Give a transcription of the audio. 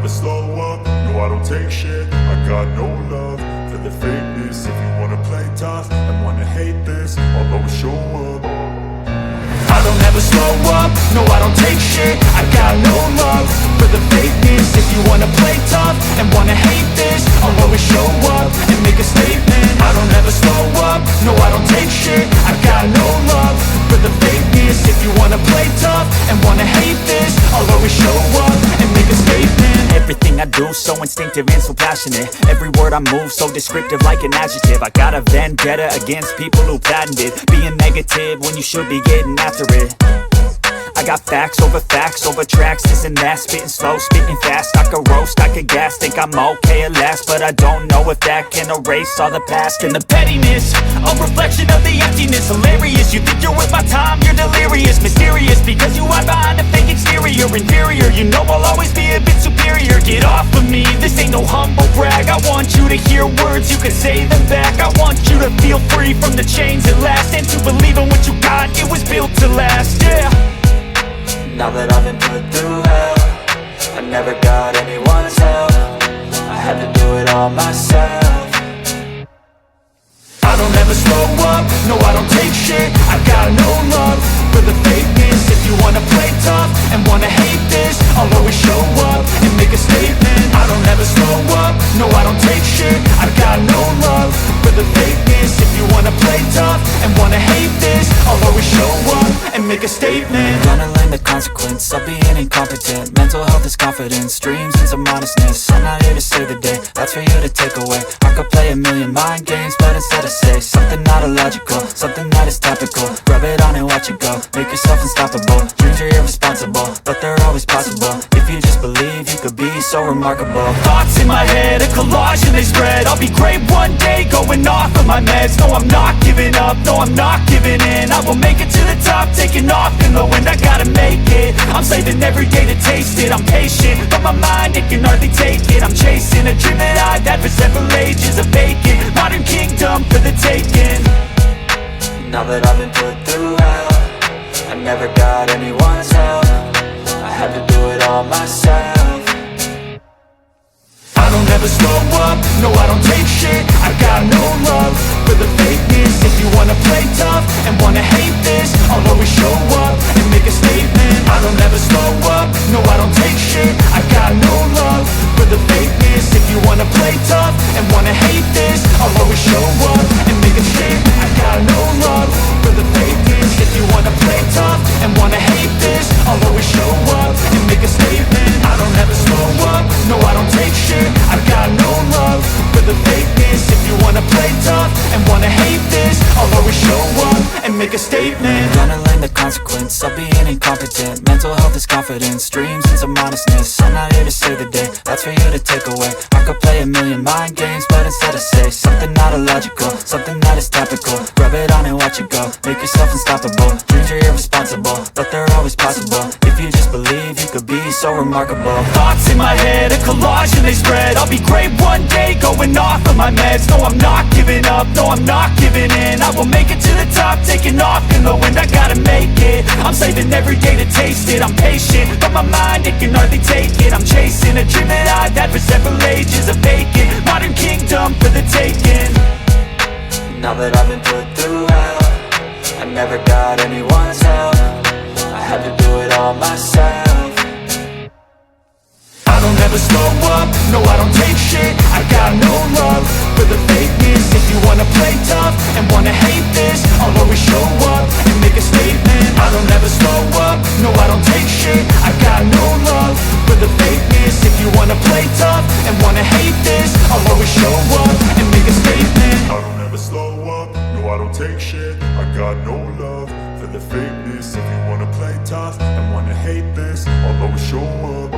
never slow up, no I don't take shit. I got no love for the fakeness. If you wanna play tough and wanna hate this, I'll always show up. I don't ever slow up, no I don't take shit. I got no love for the fakeness. If you wanna play tough and wanna hate this, I'll always show up and make a statement. I don't ever slow up, no I don't take shit. I got no love for the fakeness. If you wanna play tough and wanna hate this, I'll always show up and make a statement. Everything I do so instinctive and so passionate. Every word I move so descriptive like an adjective. I got a vendetta against people who patented being negative when you should be getting after it. I got facts over tracks, this and that. Spitting slow, spitting fast. I could roast, I could gas. Think I'm okay at last, but I don't know if that can erase all the past. And the pettiness, a reflection of the emptiness. Hilarious, you think you're worth my time, you're delirious. Mysterious, because you hide behind a fake exterior. Inferior, you know I'll always be a bit superior. Get off of me, this ain't no humble brag. I want you to hear words, you can say them back. I want you to feel free from the chains at last, and to believe in what you got, it was built to last, yeah. Now that I've been put through hell, I never got anyone's help. I had to do it all myself. I don't ever slow up, no I don't take shit. I got no love for the fakeness. If you wanna play tough and wanna hate this, I'll always show up and make a statement. I don't ever slow up, no I don't take shit. I got no love for the fakeness. If you wanna play tough and wanna hate this, I'll always show up and make a statement. Gonna learn the consequence of being incompetent. Mental health is confidence, dreams and some honestness. I'm not here to save the day, that's for you to take away. I could play a million mind games, but instead I say something not illogical, something that is topical. Rub it on and watch it go, make yourself unstoppable. Dreams are irresponsible, but they're always possible. If you just believe, you could be so remarkable. Thoughts in my head, a collage and they spread. I'll be great one day, going off of my meds. No, I'm not giving up, no, I'm not giving in. I will make it to the top, taking off in the wind. I gotta make it, I'm saving every day to taste it. I'm patient, but my mind, it can hardly take it. I'm chasing a dream that I've had for several ages. A vacant, modern kingdom for the taking. Now that I've been put through hell, I never got anyone's help. I had to do it all myself. I don't ever slow up, no I don't take shit. I got no love for the fakeness. If you wanna play tough and wanna hate this, I'll always show up and make a statement. I don't ever slow up, no I don't take shit. I got no love for the fakeness. If you wanna play tough and wanna hate this, I'll always show up and make a statement. I got no love for the fakeness. If you wanna play tough and wanna hate this, I'll always show up and make a statement. I don't ever slow up, no I don't take shit. I got no love for the fakeness. If you wanna play tough and wanna hate this, I'll always show up and make a statement. Gonna learn the consequence of being incompetent. Mental health is confidence, dreams and some honestness. I'm not here to save the day, that's for you to take away. I could play a million mind games, but instead I say something not illogical, something that is topical. Rub it on and watch it go, make yourself unstoppable. Dreams are irresponsible, but they're always possible. If you just believe, you could be so remarkable. Thoughts in my head, a collage and they spread. I'll be great one day, going off of my meds. No, I'm not giving up, no, I'm not giving in. I will make it to the top, taking off in the wind. I gotta make it, I'm saving every day to taste it. I'm patient, but my mind, it can hardly take it. I'm chasing a dream that I've had for several ages. A vacant, modern kingdom for the taking. Now that I've been put through hell, I never got anyone's help. I had to do it all myself. I don't ever slow up, no I don't take shit. I got no love for the fakeness. If you wanna play tough and wanna hate this, I'll always show up and make a statement. I don't ever slow up, no I don't take shit. I got no love for the fakeness. If you wanna play tough and wanna hate this, I'll always show up and make a statement. I don't ever slow up, no I don't take shit. I got no love for the fakeness. If you wanna play tough and wanna hate this, I'll always show up.